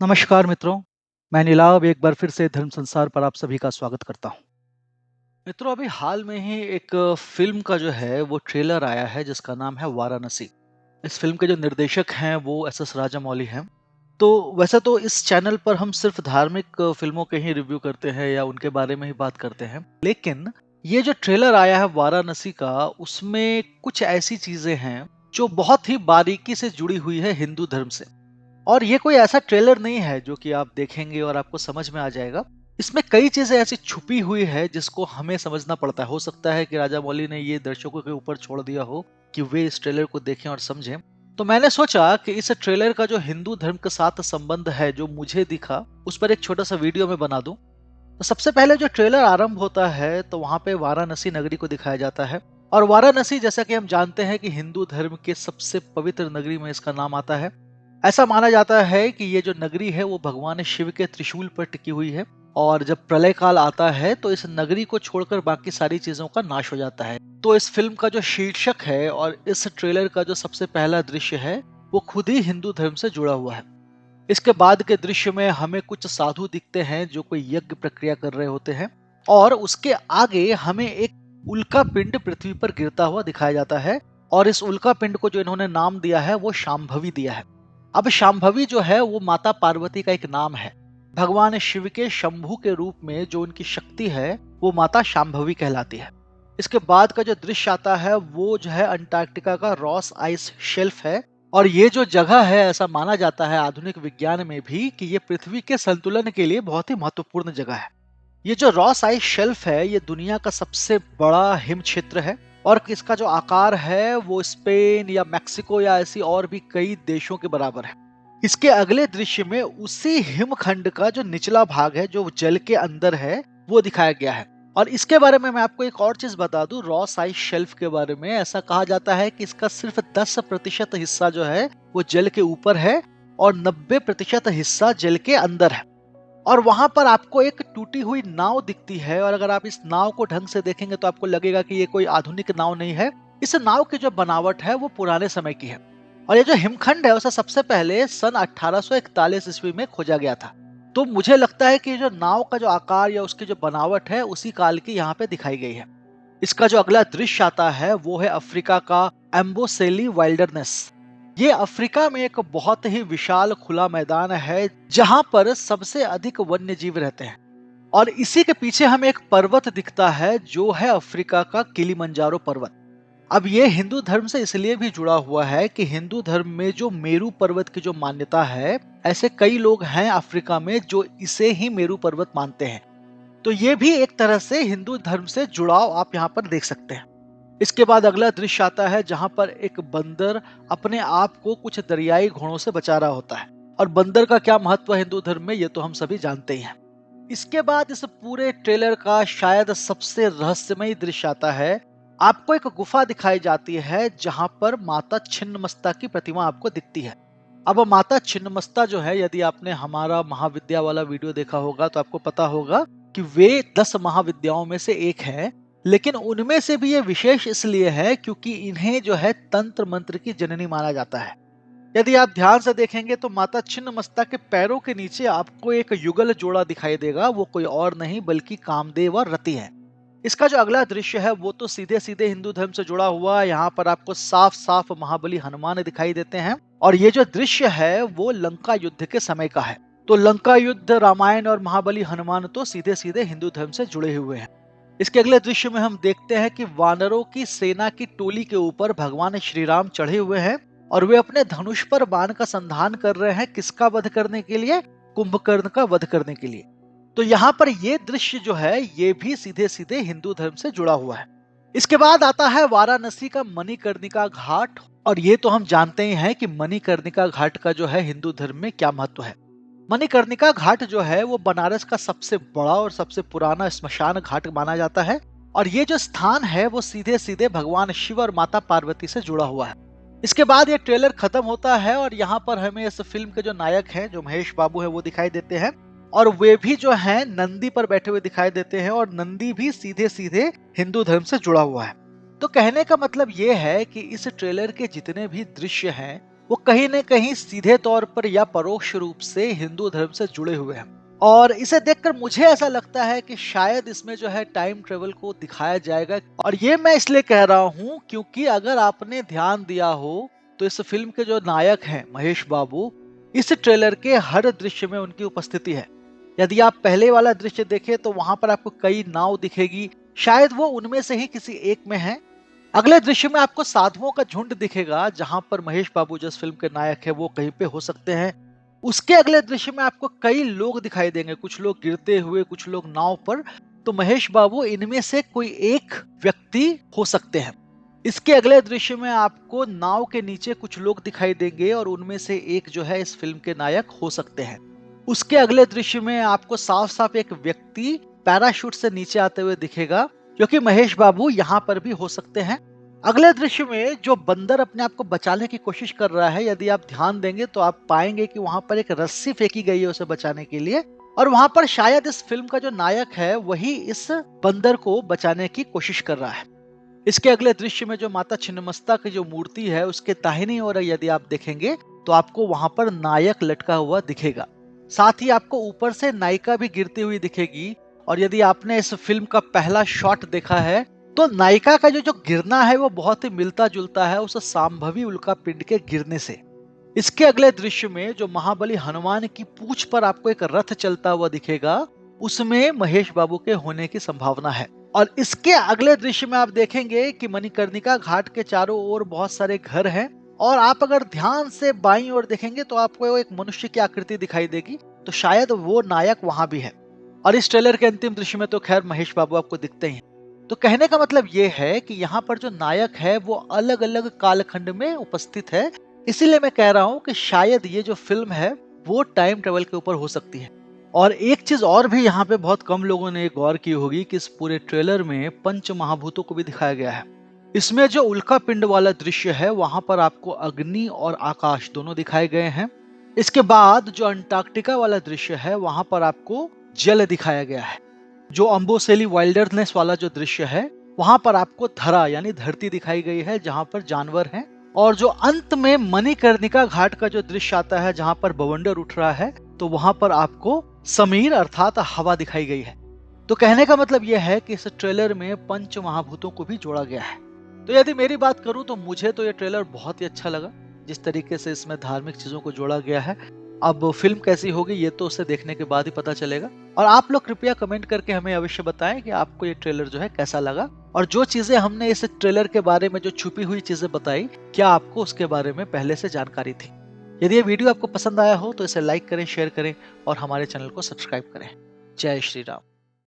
नमस्कार मित्रों, मैं नीलाव एक बार फिर से धर्म संसार पर आप सभी का स्वागत करता हूँ। मित्रों, अभी हाल में ही एक फ़िल्म का जो है वो ट्रेलर आया है जिसका नाम है वाराणसी। इस फ़िल्म के जो निर्देशक हैं वो एस. एस. राजामौली हैं। तो वैसे तो इस चैनल पर हम सिर्फ़ धार्मिक फ़िल्मों के ही रिव्यू करते हैं या उनके बारे में ही बात करते हैं। लेकिन ये जो ट्रेलर आया है वाराणसी का, उसमें कुछ ऐसी चीज़ें हैं जो बहुत ही बारीकी से जुड़ी हुई है हिंदू धर्म से। और ये कोई ऐसा ट्रेलर नहीं है जो कि आप देखेंगे और आपको समझ में आ जाएगा। इसमें कई चीज़ें ऐसी छुपी हुई है जिसको हमें समझना पड़ता है। हो सकता है कि राजामौली ने ये दर्शकों के ऊपर छोड़ दिया हो कि वे इस ट्रेलर को देखें और समझें। तो मैंने सोचा कि इस ट्रेलर का जो हिंदू धर्म के साथ संबंध है, जो मुझे दिखा, उस पर एक छोटा-सा वीडियो मैं बना दूँ। तो सबसे पहले जो ट्रेलर आरंभ होता है, तो वहाँ पे वाराणसी नगरी को दिखाया जाता है। और वाराणसी, जैसा कि हम जानते हैं कि हिंदू धर्म के सबसे पवित्र नगरी में इसका नाम आता है। ऐसा माना जाता है कि ये जो नगरी है वो भगवान शिव के त्रिशूल पर टिकी हुई है। और जब प्रलय काल आता है तो इस नगरी को छोड़कर बाकी सारी चीजों का नाश हो जाता है। तो इस फिल्म का जो शीर्षक है और इस ट्रेलर का जो सबसे पहला दृश्य है, वो खुद ही हिंदू धर्म से जुड़ा हुआ है। इसके बाद के दृश्य में हमें कुछ साधु दिखते हैं जो कोई यज्ञ प्रक्रिया कर रहे होते हैं। और उसके आगे हमें एक उल्का पिंड पृथ्वी पर गिरता हुआ दिखाया जाता है। और इस उल्का पिंड को जो इन्होंने नाम दिया है वो शांभवी दिया है। अब शांभवी जो है वो माता पार्वती का एक नाम है। भगवान शिव के शंभु के रूप में जो उनकी शक्ति है वो माता शांभवी कहलाती है। इसके बाद का जो दृश्य आता है वो जो है अंटार्कटिका का रॉस आइस शेल्फ है। और ये जो जगह है, ऐसा माना जाता है आधुनिक विज्ञान में भी कि ये पृथ्वी के संतुलन के लिए बहुत ही महत्वपूर्ण जगह है। ये जो रॉस आइस शेल्फ है ये दुनिया का सबसे बड़ा हिम क्षेत्र है। और इसका जो आकार है वो स्पेन या मैक्सिको या ऐसी और भी कई देशों के बराबर है। इसके अगले दृश्य में उसी हिमखंड का जो निचला भाग है, जो जल के अंदर है, वो दिखाया गया है। और इसके बारे में मैं आपको एक और चीज बता दूं, रॉस आइस शेल्फ के बारे में ऐसा कहा जाता है कि इसका सिर्फ 10% हिस्सा जो है वो जल के ऊपर है और 90% हिस्सा जल के अंदर है। और वहां पर आपको एक टूटी हुई नाव दिखती है। और अगर आप इस नाव को ढंग से देखेंगे तो आपको लगेगा कि ये कोई आधुनिक नाव नहीं है। इस नाव की जो बनावट है वो पुराने समय की है। और ये जो हिमखंड है उसे सबसे पहले सन 1841 ईस्वी में खोजा गया था। तो मुझे लगता है कि ये जो नाव का जो आकार या उसकी जो बनावट है उसी काल की यहाँ पे दिखाई गई है। इसका जो अगला दृश्य आता है वो है अफ्रीका का एम्बोसेली वाइल्डरनेस। ये अफ्रीका में एक बहुत ही विशाल खुला मैदान है जहां पर सबसे अधिक वन्य जीव रहते हैं। और इसी के पीछे हमें एक पर्वत दिखता है जो है अफ्रीका का किलिमंजारो पर्वत। अब ये हिंदू धर्म से इसलिए भी जुड़ा हुआ है कि हिंदू धर्म में जो मेरू पर्वत की जो मान्यता है, ऐसे कई लोग हैं अफ्रीका में जो इसे ही मेरू पर्वत मानते हैं। तो ये भी एक तरह से हिंदू धर्म से जुड़ाव आप यहाँ पर देख सकते हैं। इसके बाद अगला दृश्य आता है जहां पर एक बंदर अपने आप को कुछ दरियाई घोड़ों से बचा रहा होता है। और बंदर का क्या महत्व है हिंदू धर्म में, ये तो हम सभी जानते ही हैं। इसके बाद इस पूरे ट्रेलर का शायद सबसे रहस्यमयी दृश्य आता है। आपको एक गुफा दिखाई जाती है जहां पर माता छिन्नमस्ता की प्रतिमा आपको दिखती है। अब माता छिन्नमस्ता जो है, यदि आपने हमारा महाविद्या वाला वीडियो देखा होगा तो आपको पता होगा कि वे 10 महाविद्याओं में से एक है। लेकिन उनमें से भी ये विशेष इसलिए है क्योंकि इन्हें जो है तंत्र मंत्र की जननी माना जाता है। यदि आप ध्यान से देखेंगे तो माता छिन्नमस्ता के पैरों के नीचे आपको एक युगल जोड़ा दिखाई देगा। वो कोई और नहीं बल्कि कामदेव और रति है। इसका जो अगला दृश्य है वो तो सीधे सीधे हिंदू धर्म से जुड़ा हुआ है। यहाँ पर आपको साफ साफ महाबली हनुमान दिखाई देते हैं। और ये जो दृश्य है वो लंका युद्ध के समय का है। तो लंका युद्ध, रामायण और महाबली हनुमान तो सीधे सीधे हिंदू धर्म से जुड़े हुए हैं। इसके अगले दृश्य में हम देखते हैं कि वानरों की सेना की टोली के ऊपर भगवान श्री राम चढ़े हुए हैं। और वे अपने धनुष पर बाण का संधान कर रहे हैं, किसका वध करने के लिए? कुंभकर्ण का वध करने के लिए। तो यहाँ पर ये दृश्य जो है ये भी सीधे सीधे हिंदू धर्म से जुड़ा हुआ है। इसके बाद आता है वाराणसी का मणिकर्णिका घाट। और ये तो हम जानते ही हैं कि मणिकर्णिका घाट का जो है हिंदू धर्म में क्या महत्व है। मणिकर्णिका घाट जो है वो बनारस का सबसे बड़ा और सबसे पुराना श्मशान घाट माना जाता है। और ये जो स्थान है वो सीधे सीधे भगवान शिव और माता पार्वती से जुड़ा हुआ है। इसके बाद ये ट्रेलर खत्म होता है और यहाँ पर हमें इस फिल्म के जो नायक हैं, जो महेश बाबू है, वो दिखाई देते हैं। और वे भी जो हैं नंदी पर बैठे हुए दिखाई देते हैं। और नंदी भी सीधे सीधे हिंदू धर्म से जुड़ा हुआ है। तो कहने का मतलब ये है कि इस ट्रेलर के जितने भी दृश्य हैं वो कहीं न कहीं सीधे तौर पर या परोक्ष रूप से हिंदू धर्म से जुड़े हुए हैं। और इसे देखकर मुझे ऐसा लगता है कि शायद इसमें जो है टाइम ट्रेवल को दिखाया जाएगा, और ये मैं इसलिए कह रहा हूँ क्योंकि अगर आपने ध्यान दिया हो तो इस फ़िल्म के जो नायक हैं महेश बाबू, इस ट्रेलर के हर दृश्य में उनकी उपस्थिति है। यदि आप पहले वाला दृश्य देखें तो वहाँ पर आपको कई नाव दिखेगी, शायद वो उनमें से ही किसी एक में है। अगले दृश्य में आपको साधुओं का झुंड दिखेगा, जहां पर महेश बाबू जो इस फिल्म के नायक है वो कहीं पे हो सकते हैं। उसके अगले दृश्य में आपको कई लोग दिखाई देंगे, कुछ लोग गिरते हुए, कुछ लोग नाव पर। तो महेश बाबू इनमें से कोई एक व्यक्ति हो सकते हैं। इसके अगले दृश्य में आपको नाव के नीचे कुछ लोग दिखाई देंगे और उनमें से एक जो है इस फिल्म के नायक हो सकते हैं। उसके अगले दृश्य में आपको साफ साफ एक व्यक्ति पैराशूट से नीचे आते हुए दिखेगा, जो कि महेश बाबू यहाँ पर भी हो सकते हैं। अगले दृश्य में जो बंदर अपने आप को बचाने की कोशिश कर रहा है, यदि आप ध्यान देंगे तो आप पाएंगे कि वहां पर एक रस्सी फेंकी गई है उसे बचाने के लिए, और वहां पर शायद इस फिल्म का जो नायक है वही इस बंदर को बचाने की कोशिश कर रहा है। इसके अगले दृश्य में जो माता छिन्नमस्ता की जो मूर्ति है उसके दाहिनी ओर यदि आप देखेंगे तो आपको वहां पर नायक लटका हुआ दिखेगा। साथ ही आपको ऊपर से नायिका भी गिरती हुई दिखेगी। और यदि आपने इस फिल्म का पहला शॉट देखा है तो नायिका का जो जो गिरना है वो बहुत ही मिलता जुलता है उस सांभवी उल्का पिंड के गिरने से। इसके अगले दृश्य में जो महाबली हनुमान की पूंछ पर आपको एक रथ चलता हुआ दिखेगा, उसमें महेश बाबू के होने की संभावना है। और इसके अगले दृश्य में आप देखेंगे कि मणिकर्णिका घाट के चारों ओर बहुत सारे घर हैं, और आप अगर ध्यान से बाईं ओर देखेंगे तो आपको एक मनुष्य की आकृति दिखाई देगी, तो शायद वो नायक वहां भी है। और इस ट्रेलर के अंतिम दृश्य में तो खैर महेश बाबू आपको दिखते ही हैं। तो कहने का मतलब ये है कि यहाँ पर जो नायक है वो अलग अलग कालखंड में उपस्थित है। इसीलिए मैं कह रहा हूँ कि शायद ये जो फिल्म है वो टाइम ट्रेवल के ऊपर हो सकती है। और एक चीज और भी यहाँ पे बहुत कम लोगों ने गौर की होगी कि इस पूरे ट्रेलर में पंच महाभूतों को भी दिखाया गया है। इसमें जो उल्का पिंड वाला दृश्य है वहां पर आपको अग्नि और आकाश दोनों दिखाए गए हैं। इसके बाद जो अंटार्कटिका वाला दृश्य है वहां पर आपको जल दिखाया गया है। जो अम्बोसेली वाइल्डरनेस वाला जो दृश्य है वहां पर आपको धरा यानी धरती दिखाई गई है जहां पर जानवर हैं। और जो अंत में मणिकर्णिका घाट का जो दृश्य आता है जहां पर बवंडर उठ रहा है, तो वहां पर आपको समीर अर्थात हवा दिखाई गई है। तो कहने का मतलब यह है कि इस ट्रेलर में पंच महाभूतों को भी जोड़ा गया है। तो यदि मेरी बात करूं तो मुझे तो यह ट्रेलर बहुत ही अच्छा लगा, जिस तरीके से इसमें धार्मिक चीजों को जोड़ा गया है। अब फिल्म कैसी होगी ये तो उसे देखने के बाद ही पता चलेगा। और आप लोग कृपया कमेंट करके हमें अवश्य बताएं कि आपको ये ट्रेलर जो है कैसा लगा, और जो चीजें हमने इस ट्रेलर के बारे में जो छुपी हुई चीजें बताई, क्या आपको उसके बारे में पहले से जानकारी थी। यदि ये वीडियो आपको पसंद आया हो तो इसे लाइक करें, शेयर करें और हमारे चैनल को सब्सक्राइब करें। जय श्री राम।